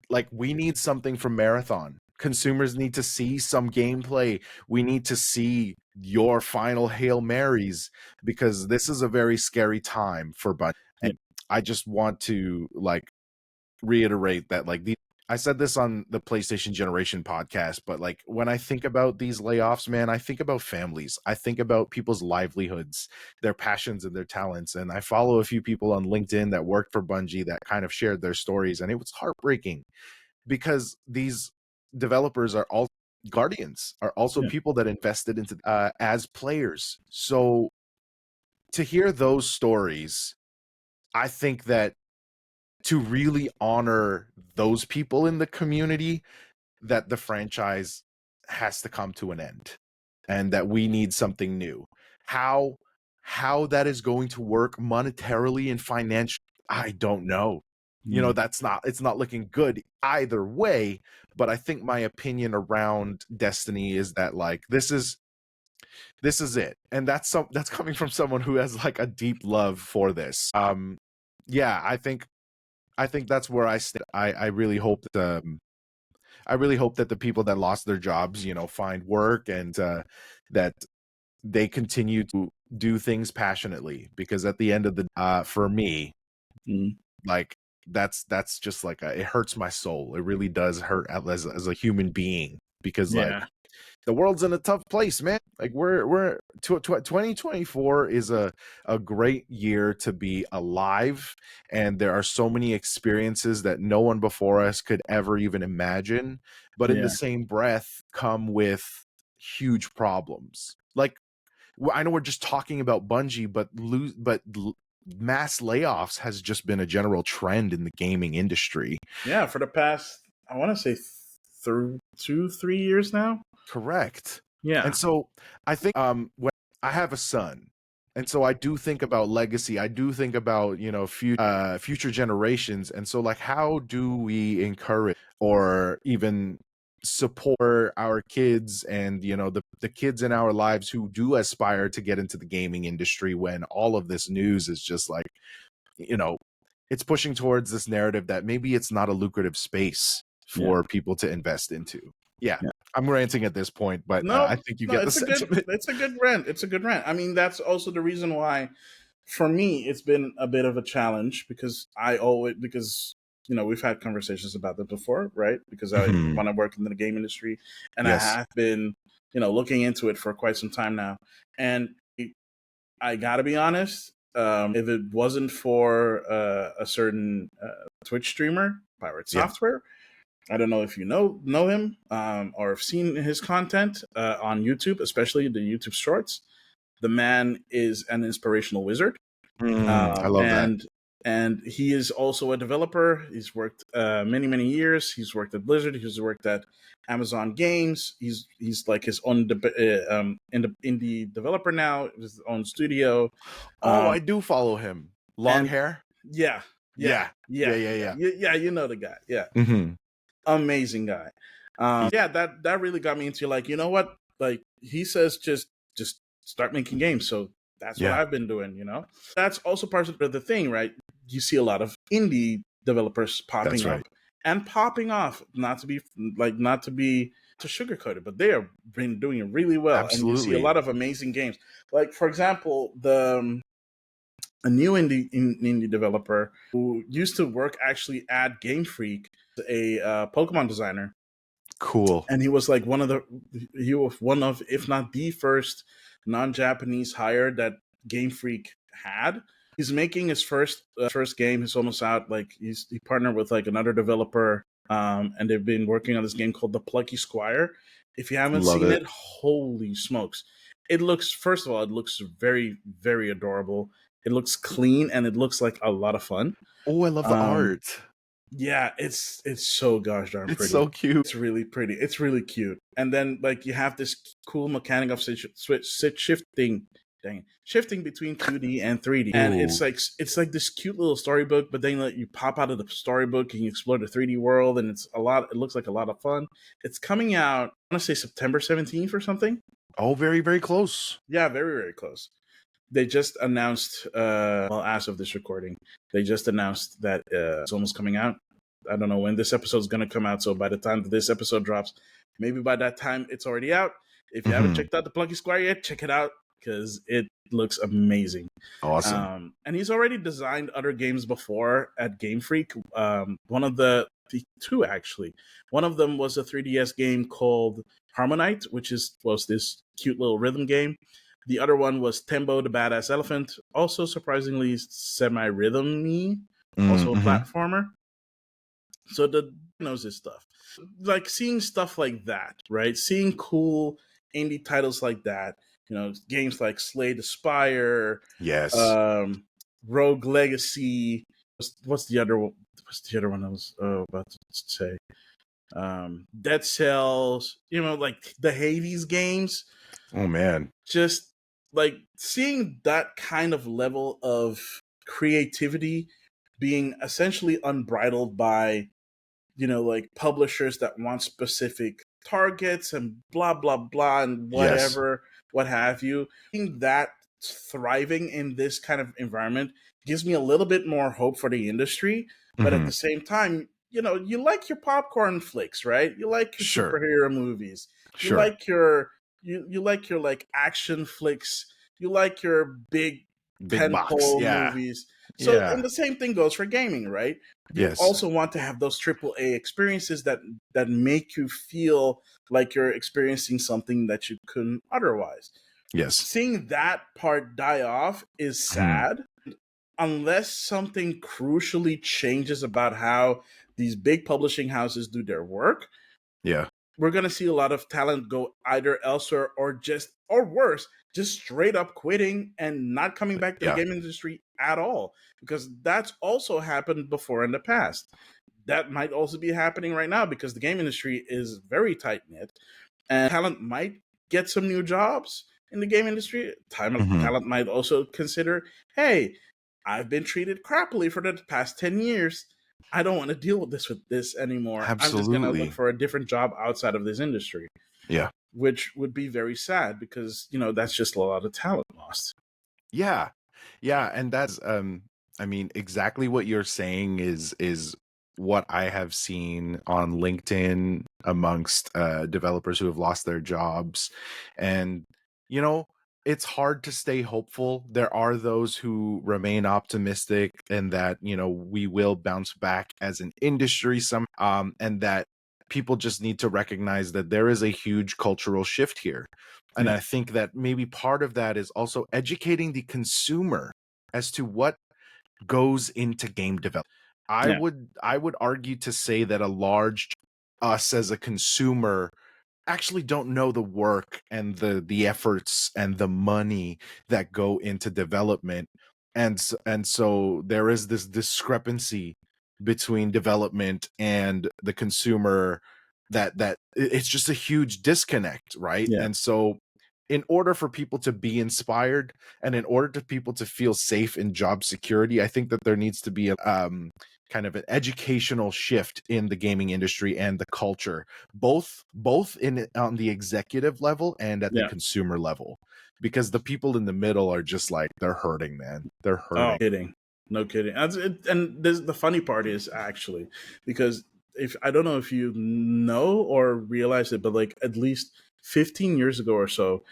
like, we need something from Marathon. Consumers need to see some gameplay. We need to see your final Hail Marys, because this is a very scary time for Bungie. And I just want to like reiterate that, like, I said this on the PlayStation Generation podcast, but like, when I think about these layoffs, man, I think about families. I think about people's livelihoods, their passions and their talents. And I follow a few people on LinkedIn that worked for Bungie that kind of shared their stories, and it was heartbreaking, because these developers are all guardians, are also people that invested into as players. So to hear those stories, I think that to really honor those people in the community, that the franchise has to come to an end. and that we need something new. How that is going to work monetarily and financially, I don't know. You know, it's not looking good either way, but I think my opinion around Destiny is that like this is it. And that's coming from someone who has like a deep love for this. Yeah, I think that's where I stand. I really hope that the people that lost their jobs, you know, find work, and that they continue to do things passionately, because at the end of the for me, like that's just like it hurts my soul. It really does hurt as a human being, because like the world's in a tough place, man. Like we're 2024 is a great year to be alive, and there are so many experiences that no one before us could ever even imagine, but in the same breath come with huge problems. Like, I know we're just talking about Bungie, but mass layoffs has just been a general trend in the gaming industry. Yeah, for the past, I want to say, through 2-3 years now. Correct. Yeah. And so I think when I have a son, and so I do think about legacy. I do think about, you know, future generations. And so like, how do we encourage or even support our kids and, you know, the kids in our lives who do aspire to get into the gaming industry, when all of this news is just like, you know, it's pushing towards this narrative that maybe it's not a lucrative space for people to invest into. Yeah. I'm ranting at this point, but I think you get the sentiment. It's a good rant. It's a good rant. I mean, that's also the reason why, for me, it's been a bit of a challenge, because you know, we've had conversations about that before, right? Because I want to work in the game industry, and I have been, you know, looking into it for quite some time now. And I gotta be honest, if it wasn't for a certain Twitch streamer, Pirate Software, I don't know if you know him or have seen his content on YouTube, especially the YouTube Shorts. The man is an inspirational wizard. I love that. And he is also a developer. He's worked many years. He's worked at Blizzard. He's worked at Amazon Games. He's like his own indie developer now. His own studio. I do follow him. Long hair. Yeah. You know the guy. Yeah. Amazing guy. That really got me into, like, you know what? Like, he says, just start making games. So that's what I've been doing, you know? That's also part of the thing, right? You see a lot of indie developers popping up and popping off, not to sugarcoat it, but they have been doing it really well. Absolutely. And you see a lot of amazing games. Like, for example, a new indie developer who used to work actually at Game Freak, a Pokemon designer. Cool. And he was one of, if not the first non-Japanese hire that Game Freak had. He's making his first game. He's almost out. Like, he partnered with like another developer, and they've been working on this game called The Plucky Squire. If you haven't seen it, holy smokes! It looks, first of all, it looks very, very adorable. It looks clean, and it looks like a lot of fun. Oh, I love the art. Yeah, it's so gosh darn pretty. It's so cute. It's really pretty. It's really cute. And then, like, you have this cool mechanic of shifting between 2D and 3D. And it's like this cute little storybook, but then you pop out of the storybook and you explore the 3D world, and it looks like a lot of fun. It's coming out, I want to say September 17th or something. Oh, very, very close. Yeah, very, very close. They just announced, as of this recording, they just announced that it's almost coming out. I don't know when this episode is going to come out, so by the time that this episode drops, maybe by that time it's already out. If you haven't checked out The Plucky Squire yet, check it out, because it looks amazing. Awesome. And he's already designed other games before at Game Freak. One of the two, actually. One of them was a 3DS game called Harmonite, which was this cute little rhythm game. The other one was Tembo the Badass Elephant, also surprisingly semi-rhythm-y, also a platformer. So knows this stuff. Like, seeing stuff like that, right? Seeing cool indie titles like that, you know, games like Slay the Spire, Rogue Legacy. What's the other one? What's the other one I was about to say? Dead Cells. You know, like the Hades games. Oh man. Just like seeing that kind of level of creativity being essentially unbridled by, like publishers that want specific targets and blah blah blah and Yes. whatever, what have you. Seeing that thriving in this kind of environment gives me a little bit more hope for the industry. But at Hmm. the same time, you like your popcorn flicks, right? You like your Sure. superhero movies. You Sure. like your you like your like action flicks. You like your big Big box. tentpole Yeah. movies. So, and Yeah. the same thing goes for gaming, right? You Yes. also want to have those triple A experiences that make you feel like you're experiencing something that you couldn't otherwise. Yes. Seeing that part die off is Mhm. sad unless something crucially changes about how these big publishing houses do their work. Yeah. We're going to see a lot of talent go either elsewhere or worse, just straight up quitting and not coming back to the Yeah. game industry at all, because that's also happened before in the past. That might also be happening right now because the game industry is very tight knit and talent might get some new jobs in the game industry. Mhm. Talent might also consider, hey, I've been treated crappily for the past 10 years. I don't want to deal with this anymore. I'm just going to look Absolutely. for a different job outside of this industry, Yeah. which would be very sad because, that's just a lot of talent lost. Yeah. Yeah, and that's I mean exactly what you're saying is what I have seen on LinkedIn amongst developers who have lost their jobs. And you know, it's hard to stay hopeful. There are those who remain optimistic and that, we will bounce back as an industry and that people just need to recognize that there is a huge cultural shift here. And Yeah. I think that maybe part of that is also educating the consumer as to what goes into game development. Yeah. I would argue to say that a large us as a consumer actually don't know the work and the efforts and the money that go into development. And so there is this discrepancy between development and the consumer that it's just a huge disconnect, right? Yeah. And so in order for people to be inspired and in order to people to feel safe in job security, I think that there needs to be a kind of an educational shift in the gaming industry and the culture, both in on the executive level and at the Yeah. consumer level, because the people in the middle are just like they're hurting, man. They're Oh, hurting. kidding. No kidding. And the funny part is actually because if I don't know if you know or realize it, but like at least 15 years ago or so,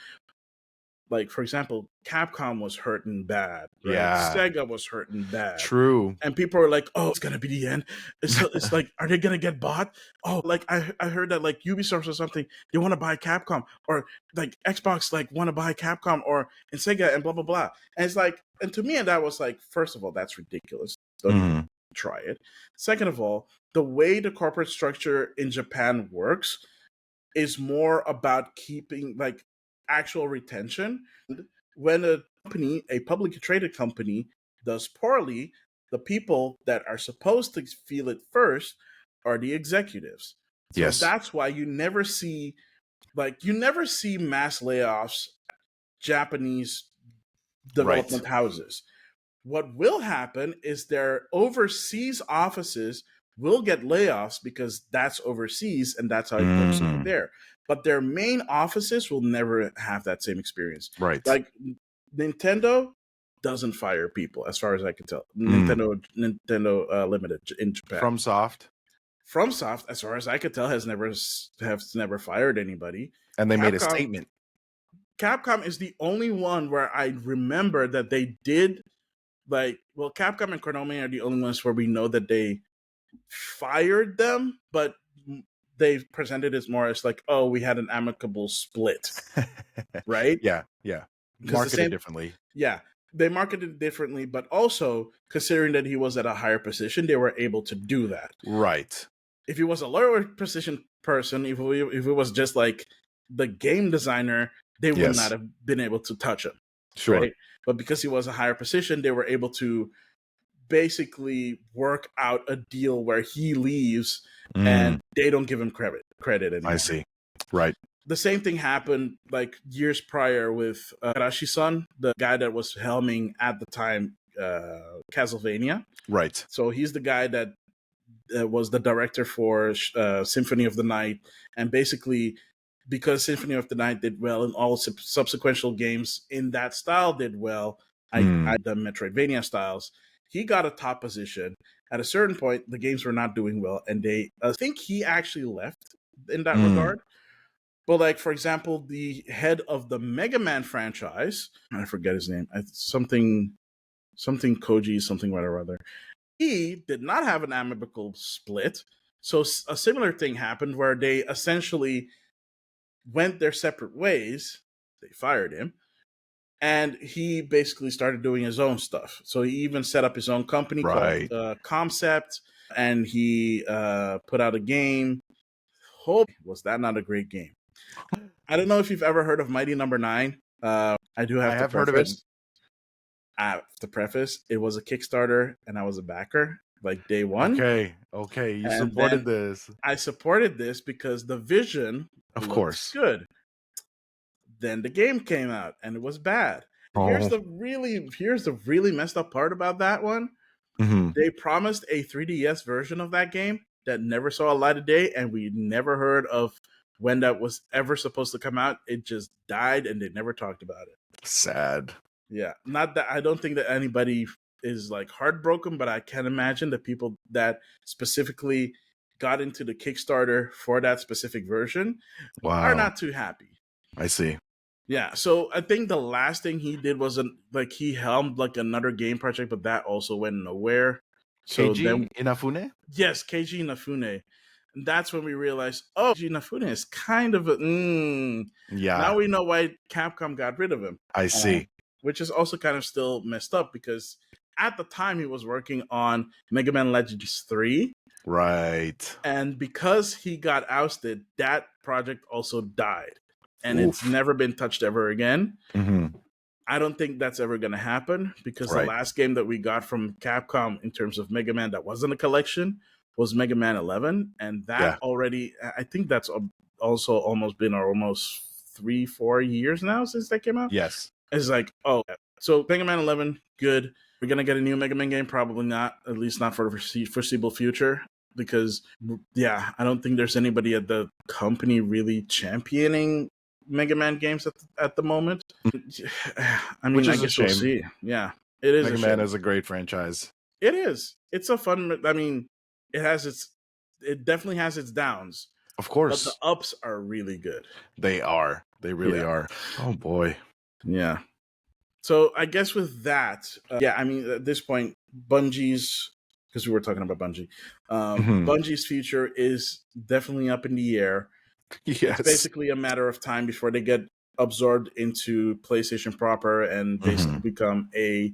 like for example, Capcom was hurting bad, right? Yeah, Sega was hurting bad. true. And people are like, "Oh, it's gonna be the end." It's like, are they gonna get bought? Oh, like I heard that like Ubisoft or something, they want to buy Capcom, or like Xbox like want to buy Capcom or and Sega and blah blah blah. And it's like, and to me, and that was like, first of all, that's ridiculous. Don't even Mhm. try it. Second of all, the way the corporate structure in Japan works is more about keeping like actual retention. When a publicly traded company does poorly, the people that are supposed to feel it first are the executives. So Yes. that's why you never see mass layoffs Japanese Right. development houses. What will happen is their overseas offices will get layoffs because that's overseas and that's how it works over Mm, there. But their main offices will never have that same experience. right. Like Nintendo doesn't fire people, as far as I can tell. Mm. Nintendo Limited in Japan. From Soft, FromSoft, as far as I could tell, has never fired anybody. and they made a Capcom statement. Capcom is the only one where I remember that they did Capcom and Konami are the only ones where we know that they fired them, but they presented it more as like, oh, we had an amicable split, right? Yeah, yeah. Because the Marketed same, differently. yeah, they marketed it differently, but also considering that he was at a higher position, they were able to do that. Right. If he was a lower position person, if it was just like the game designer, they would not Yes. have been able to touch him, Sure. right? But because he was a higher position, they were able to basically work out a deal where he leaves Mm, and they don't give him credit I anymore. see. Right. the same thing happened like years prior with Karashi-san, the guy that was helming at the time Castlevania. Right. So he's the guy that was the director for Symphony of the Night, and basically because Symphony of the Night did well and all subsequent games in that style did well, the Metroidvania styles, he got a top position. At a certain point, the games were not doing well, and I think he actually left in that regard. But like, for example, the head of the Mega Man franchise, I forget his name, something Koji, something whatever. He did not have an amicable split. So a similar thing happened where they essentially went their separate ways. They fired him. And he basically started doing his own stuff. So he even set up his own company called Concept, and he put out a game. Was that not a great game? I don't know if you've ever heard of Mighty Number 9. I have heard of it. I have to preface, it was a Kickstarter, and I was a backer like day one. Okay, you supported this. I supported this because the vision, of course, good. Then the game came out, and it was bad. Here's the really messed up part about that one. They promised a 3DS version of that game that never saw a light of day, and we never heard of when that was ever supposed to come out. It just died, and they never talked about it. Sad. Yeah, not that I don't think that anybody is like heartbroken, but I can imagine the people that specifically got into the Kickstarter for that specific version are not too happy. I see. Yeah, so I think the last thing he did was he helmed like another game project, but that also went nowhere. Keiji Inafune? Yes, Keiji Inafune. And that's when we realized, Keiji Inafune is kind of yeah. Now we know why Capcom got rid of him. I see. Which is also kind of still messed up because at the time he was working on Mega Man Legends 3. Right. And because he got ousted, that project also died. And it's never been touched ever again. I don't think that's ever going to happen because the last game that we got from Capcom in terms of Mega Man that wasn't a collection was Mega Man 11. And that already, I think that's also almost been almost 3-4 years now since that came out. Yes. It's like, so Mega Man 11, good. We're going to get a new Mega Man game? Probably not, at least not for the foreseeable future. Because, I don't think there's anybody at the company really championing Mega Man games at the moment. I mean, I guess we'll see. Yeah, it is. Mega Man is a great franchise. It is. It's a fun. I mean, it definitely has its downs. Of course, but the ups are really good. They are. They really are. Oh boy. Yeah. So I guess with that, I mean, at this point, Bungie's, because we were talking about Bungie, Bungie's future is definitely up in the air. Yes. It's basically a matter of time before they get absorbed into PlayStation proper and basically become a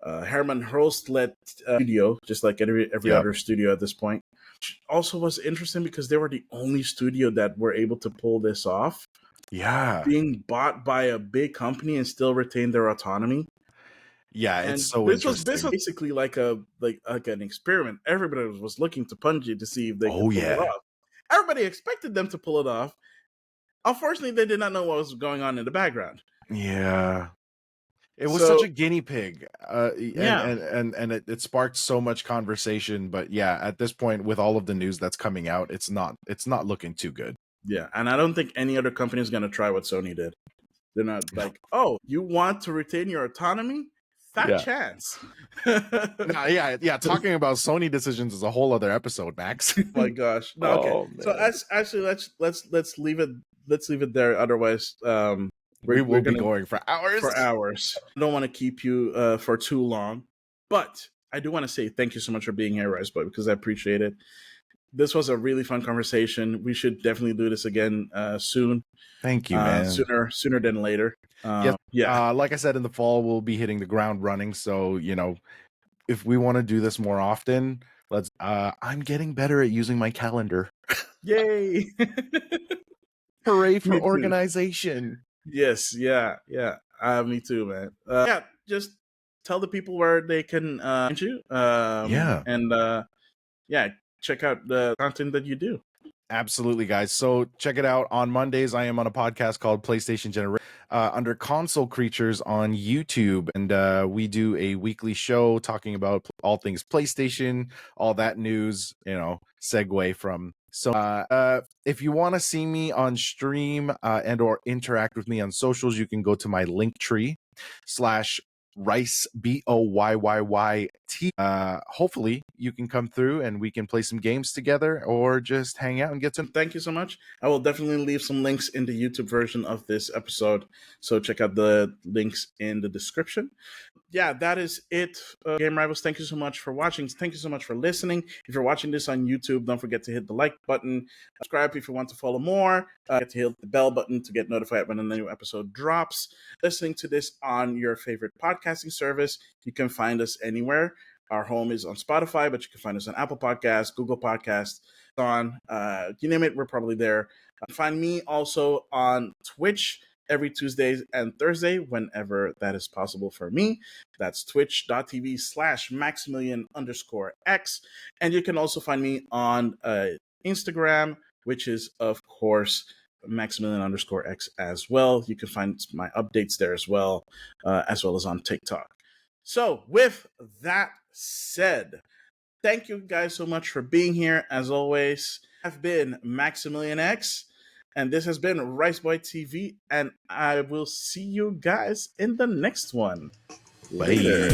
Herman Hulst-led studio, just like every other studio at this point. Which also was interesting because they were the only studio that were able to pull this off. Yeah. Being bought by a big company and still retain their autonomy. Yeah, and it's so interesting. This was basically like an experiment. Everybody was looking to Bungie to see if they could pull it off. Everybody expected them to pull it off. Unfortunately, they did not know what was going on in the background. Yeah. It was such a guinea pig. And it sparked so much conversation. But yeah, at this point, with all of the news that's coming out, it's not looking too good. Yeah, and I don't think any other company is going to try what Sony did. They're not like, you want to retain your autonomy? Fat chance. Talking about Sony decisions is a whole other episode, Max. Oh my gosh. No, okay. So actually, let's leave it. Let's leave it there. Otherwise, we will be going for hours. I don't want to keep you for too long, but I do want to say thank you so much for being here, RiceBoy, because I appreciate it. This was a really fun conversation. We should definitely do this again soon. Thank you, man. Sooner than later. Like I said, in the fall, we'll be hitting the ground running. So, if we want to do this more often, let's. I'm getting better at using my calendar. Yay! Hooray for organization. Yes, yeah. Me too, man. Just tell the people where they can find you. And check out the content that you do. Absolutely, guys. So check it out. On Mondays, I am on a podcast called PlayStation Generation under Console Creatures on YouTube. And we do a weekly show talking about all things PlayStation, all that news, segue from. So if you want to see me on stream and or interact with me on socials, you can go to my link tree /RiceBoyyyyT. Hopefully you can come through and we can play some games together or just hang out and get to. Thank you so much. I will definitely leave some links in the YouTube version of this episode, so check out the links in the description. Yeah, that is it. Game Rivals, thank you so much for watching. Thank you so much for listening. If you're watching this on YouTube, don't forget to hit the like button. Subscribe if you want to follow more. Get to hit the bell button to get notified when a new episode drops. Listening to this on your favorite podcasting service, you can find us anywhere. Our home is on Spotify, but you can find us on Apple Podcasts, Google Podcasts, on you name it, we're probably there. Find me also on Twitch every Tuesday and Thursday, whenever that is possible for me. That's twitch.tv/Maximilian_X. And you can also find me on Instagram, which is, of course, Maximilian_X as well. You can find my updates there as well as on TikTok. So with that said, thank you guys so much for being here. As always, I've been Maximilian X, and this has been RiceBoyyyTV, and I will see you guys in the next one. Later.